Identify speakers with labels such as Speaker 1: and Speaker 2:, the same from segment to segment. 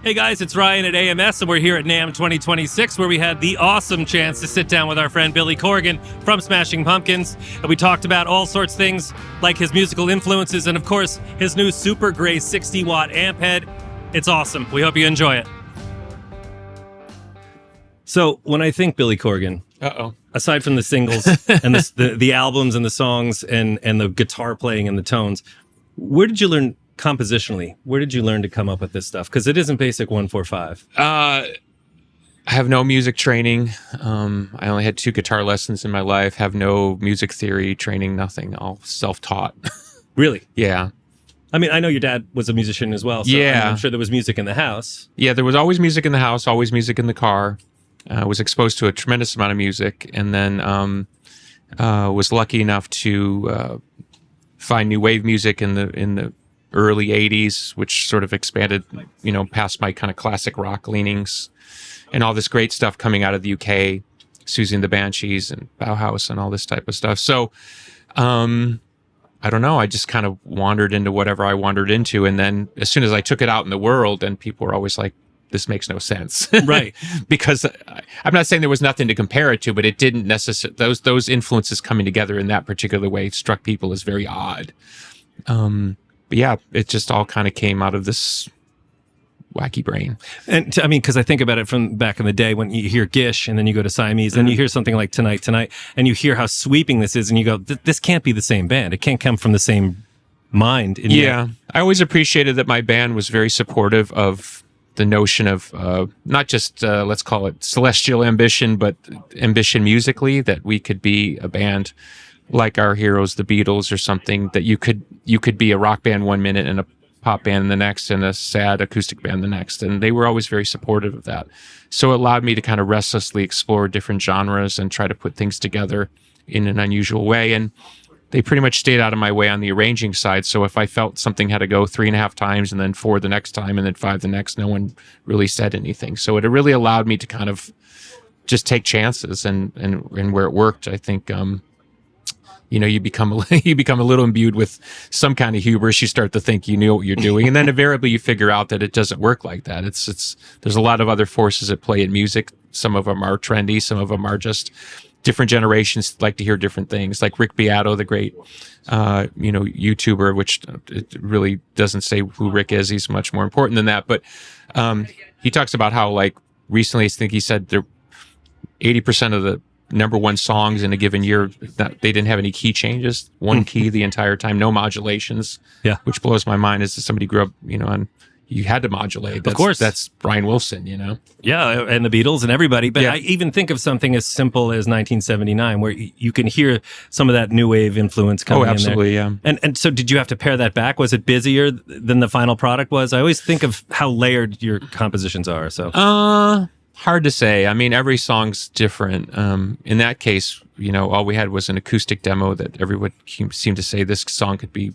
Speaker 1: Hey guys, it's Ryan at AMS, and we're here at NAMM 2026, where we had the awesome chance to sit down with our friend Billy Corgan from Smashing Pumpkins. And we talked about all sorts of things, like his musical influences, and of course, his new SUPERGRACE 60-watt amp head. It's awesome. We hope you enjoy it. So, when I think Billy Corgan, aside from the singles and the albums and the songs and the guitar playing and the tones, where did you learn compositionally? Where did you learn to come up with this stuff? Because it isn't basic 1-4-5.
Speaker 2: I have no music training. I only had 2 guitar lessons in my life. Have no music theory training. Nothing. All self-taught.
Speaker 1: Really?
Speaker 2: Yeah.
Speaker 1: I mean, I know your dad was a musician as well. So
Speaker 2: yeah.
Speaker 1: I'm sure there was music in the house.
Speaker 2: Yeah, there was always music in the house. Always music in the car. I was exposed to a tremendous amount of music, and then was lucky enough to find new wave music in the early 80s, which sort of expanded, past my kind of classic rock leanings, and all this great stuff coming out of the UK, Susie and the Banshees and Bauhaus and all this type of stuff. So, I don't know, I just kind of wandered into whatever I wandered into. And then as soon as I took it out in the world, and people were always like, this makes no sense.
Speaker 1: Right.
Speaker 2: Because I'm not saying there was nothing to compare it to, but it didn't necessarily, those influences coming together in that particular way struck people as very odd. But yeah, it just all kind of came out of this wacky brain.
Speaker 1: And I mean, because I think about it from back in the day when you hear Gish and then you go to Siamese, and you hear something like Tonight, and you hear how sweeping this is, and you go, this can't be the same band. It can't come from the same mind.
Speaker 2: Yeah. I always appreciated that my band was very supportive of the notion of not just, let's call it celestial ambition, but ambition musically, that we could be a band like our heroes, the Beatles, or something, that you could be a rock band one minute and a pop band the next and a sad acoustic band the next. And they were always very supportive of that. So it allowed me to kind of restlessly explore different genres and try to put things together in an unusual way. And they pretty much stayed out of my way on the arranging side. So if I felt something had to go 3.5 times and then 4 the next time and then 5 the next, no one really said anything. So it really allowed me to kind of just take chances, and where it worked, I think, you become a little imbued with some kind of hubris. You start to think you knew what you're doing, and then invariably you figure out that it doesn't work like that. There's a lot of other forces at play in music. Some of them are trendy, some of them are just different generations like to hear different things. Like Rick Beato, the great, YouTuber, which it really doesn't say who Rick is. He's much more important than that. But he talks about how, like, recently, I think he said 80% of the number 1 songs in a given year, that they didn't have any key changes, one key the entire time, no modulations.
Speaker 1: Yeah,
Speaker 2: which blows my mind. Is that somebody grew up, on, you had to modulate.
Speaker 1: Of course,
Speaker 2: that's Brian Wilson.
Speaker 1: Yeah, and the Beatles and everybody. But
Speaker 2: yeah.
Speaker 1: I even think of something as simple as 1979, where you can hear some of that new wave influence coming in there.
Speaker 2: Absolutely, yeah.
Speaker 1: And so, did you have to pare that back? Was it busier than the final product was? I always think of how layered your compositions are. So,
Speaker 2: hard to say. I mean, every song's different. In that case, all we had was an acoustic demo that everyone seemed to say this song could be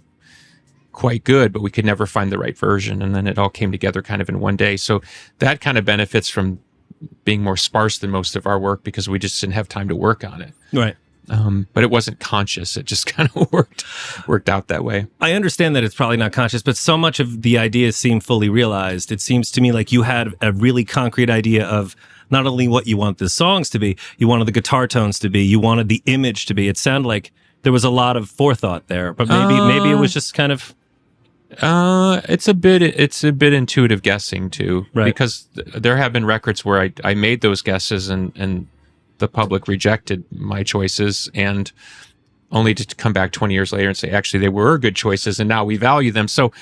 Speaker 2: quite good, but we could never find the right version. And then it all came together kind of in one day. So that kind of benefits from being more sparse than most of our work, because we just didn't have time to work on it.
Speaker 1: Right.
Speaker 2: But it wasn't conscious. It just kind of worked out that way.
Speaker 1: I understand that it's probably not conscious, but so much of the ideas seem fully realized. It seems to me like you had a really concrete idea of not only what you want the songs to be, you wanted the guitar tones to be, you wanted the image to be. It sounded like there was a lot of forethought there, but maybe it was just kind of...
Speaker 2: It's a bit intuitive guessing too,
Speaker 1: right?
Speaker 2: Because there have been records where I made those guesses and the public rejected my choices, and only to come back 20 years later and say, actually, they were good choices, and now we value them. So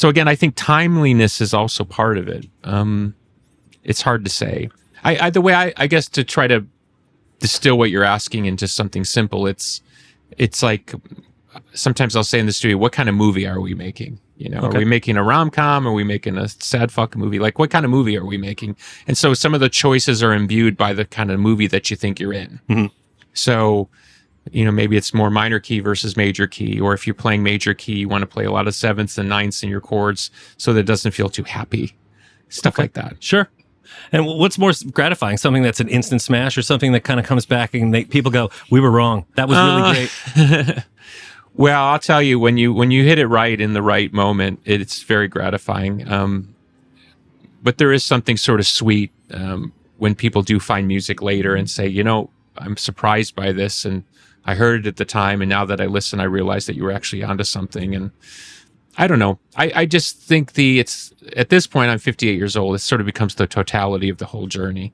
Speaker 2: again, I think timeliness is also part of it. It's hard to say. The way I guess, to try to distill what you're asking into something simple, it's like, sometimes I'll say in the studio, what kind of movie are we making? Okay. Are we making a rom-com? Are we making a sad fuck movie? Like, what kind of movie are we making? And so some of the choices are imbued by the kind of movie that you think you're in. Mm-hmm. So, maybe it's more minor key versus major key, or if you're playing major key, you want to play a lot of 7ths and 9ths in your chords so that it doesn't feel too happy. Stuff like that.
Speaker 1: Sure. And what's more gratifying, something that's an instant smash, or something that kind of comes back and people go, we were wrong. That was really great.
Speaker 2: Well, I'll tell you, when you hit it right in the right moment, it's very gratifying. but there is something sort of sweet when people do find music later and say, I'm surprised by this, and I heard it at the time, and now that I listen, I realize that you were actually onto something. And I don't know. I just think it's at this point, I'm 58 years old. It sort of becomes the totality of the whole journey.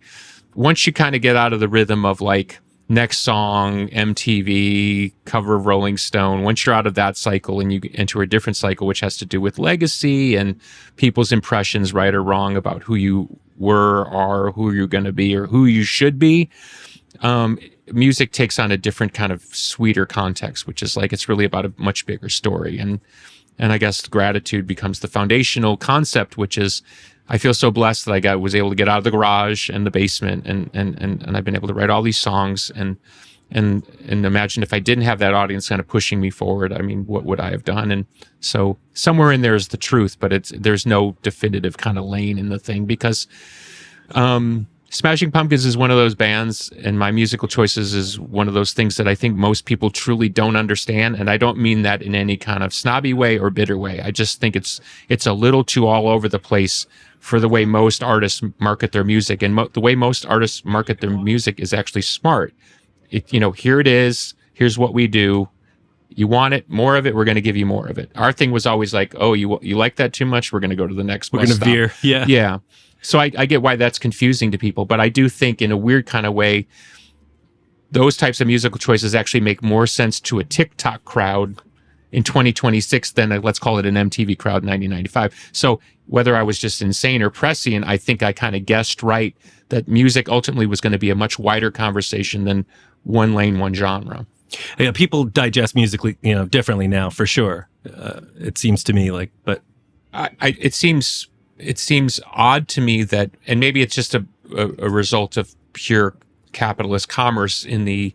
Speaker 2: Once you kind of get out of the rhythm of like next song, MTV, cover of Rolling Stone, once you're out of that cycle and you enter a different cycle, which has to do with legacy and people's impressions, right or wrong, about who you were, are, who you're going to be, or who you should be, music takes on a different kind of sweeter context, which is like it's really about a much bigger story. And I guess gratitude becomes the foundational concept, which is I feel so blessed that I was able to get out of the garage and the basement, and I've been able to write all these songs and imagine if I didn't have that audience kind of pushing me forward, I mean, what would I have done? And so somewhere in there is the truth, but there's no definitive kind of lane in the thing, because Smashing Pumpkins is one of those bands, and my musical choices is one of those things that I think most people truly don't understand. And I don't mean that in any kind of snobby way or bitter way. I just think it's a little too all over the place for the way most artists market their music. And the way most artists market their music is actually smart. Here it is. Here's what we do. You want it, more of it, we're going to give you more of it. Our thing was always like, oh, you like that too much? We're going to go to the next one.
Speaker 1: We're going to veer. Yeah.
Speaker 2: Yeah. So I get why that's confusing to people, but I do think in a weird kind of way, those types of musical choices actually make more sense to a TikTok crowd in 2026 than let's call it an MTV crowd in 1995. So whether I was just insane or prescient, I think I kind of guessed right that music ultimately was going to be a much wider conversation than one lane, one genre.
Speaker 1: Yeah, people digest musically, differently now, for sure. It seems to me like, but it seems odd to me that, and maybe it's just a result of pure capitalist commerce in the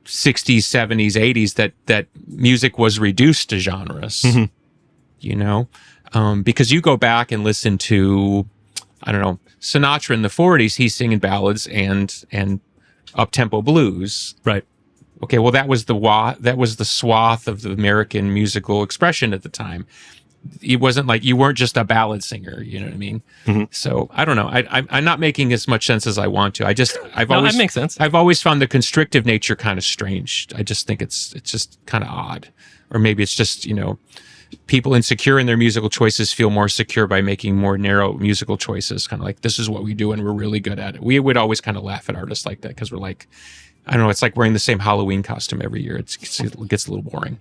Speaker 1: 60s, 70s, 80s, that music was reduced to genres, because you go back and listen to, I don't know, Sinatra in the 40s, he's singing ballads and up-tempo blues. Right.
Speaker 2: Okay, well, that was the swath of the American musical expression at the time. It wasn't like you weren't just a ballad singer, you know what I mean? Mm-hmm. So I don't know. I'm not making as much sense as I want to. That makes sense. I've always found the constrictive nature kind of strange. I just think it's just kind of odd, or maybe it's just people insecure in their musical choices feel more secure by making more narrow musical choices. Kind of like, this is what we do and we're really good at it. We would always kind of laugh at artists like that because we're like, I don't know, it's like wearing the same Halloween costume every year. It gets a little boring.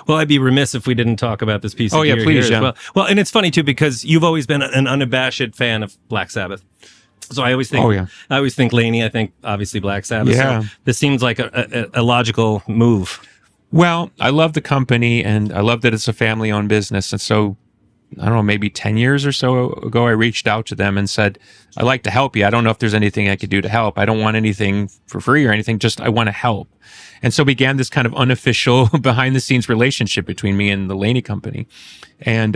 Speaker 1: Well, I'd be remiss if we didn't talk about this piece of gear
Speaker 2: please,
Speaker 1: here as well. And it's funny, too, because you've always been an unabashed fan of Black Sabbath. So I always think Laney, I think obviously Black Sabbath.
Speaker 2: Yeah.
Speaker 1: So this seems like a logical move.
Speaker 2: Well, I love the company, and I love that it's a family-owned business. And so, I don't know, maybe 10 years or so ago, I reached out to them and said, I'd like to help you. I don't know if there's anything I could do to help. I don't want anything for free or anything, just I want to help. And so began this kind of unofficial behind-the-scenes relationship between me and the Laney company. And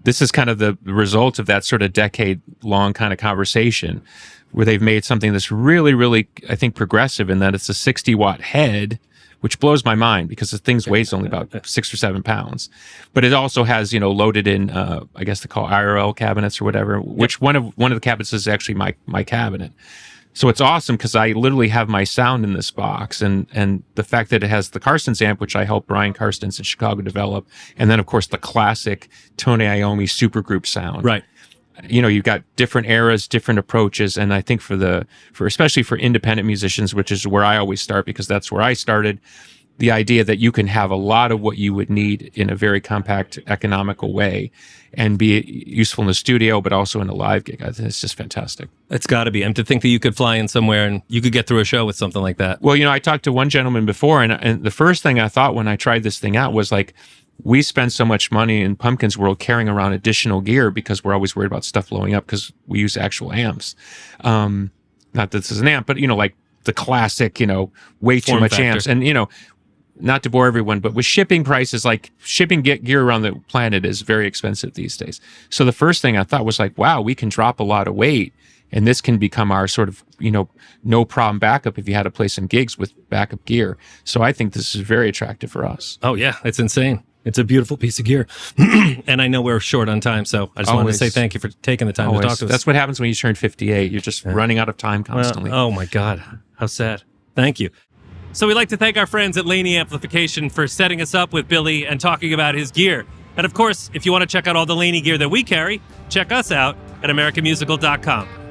Speaker 2: this is kind of the result of that sort of decade-long kind of conversation where they've made something that's really, really, I think, progressive in that it's a 60-watt head, which blows my mind because the thing's weighs only about 6 or 7 pounds. But it also has, loaded in, I guess they call IRL cabinets or whatever, which one of the cabinets is actually my cabinet. So it's awesome because I literally have my sound in this box, and the fact that it has the Carstens amp, which I helped Brian Carstens in Chicago develop, and then of course the classic Tony Iommi supergroup sound.
Speaker 1: Right.
Speaker 2: You've got different eras, different approaches, and I think for especially for independent musicians, which is where I always start because that's where I started, the idea that you can have a lot of what you would need in a very compact, economical way and be useful in the studio, but also in a live gig. I think it's just fantastic.
Speaker 1: It's got to be. And to think that you could fly in somewhere and you could get through a show with something like that.
Speaker 2: Well, I talked to one gentleman before, and the first thing I thought when I tried this thing out was like, we spend so much money in Pumpkins World carrying around additional gear because we're always worried about stuff blowing up because we use actual amps. Not that this is an amp, but, like the classic, way too much amps. And, not to bore everyone, but with shipping prices, like shipping gear around the planet is very expensive these days. So the first thing I thought was like, wow, we can drop a lot of weight and this can become our sort of, no problem backup if you had to play some gigs with backup gear. So I think this is very attractive for us.
Speaker 1: Oh yeah, it's insane. It's a beautiful piece of gear. And I know we're short on time, so I just wanted to say thank you for taking the time to talk to us.
Speaker 2: That's what happens when you turn 58. You're just running out of time constantly.
Speaker 1: Well, oh my God, how sad. Thank you. So we'd like to thank our friends at Laney Amplification for setting us up with Billy and talking about his gear. And of course, if you want to check out all the Laney gear that we carry, check us out at AmericanMusical.com.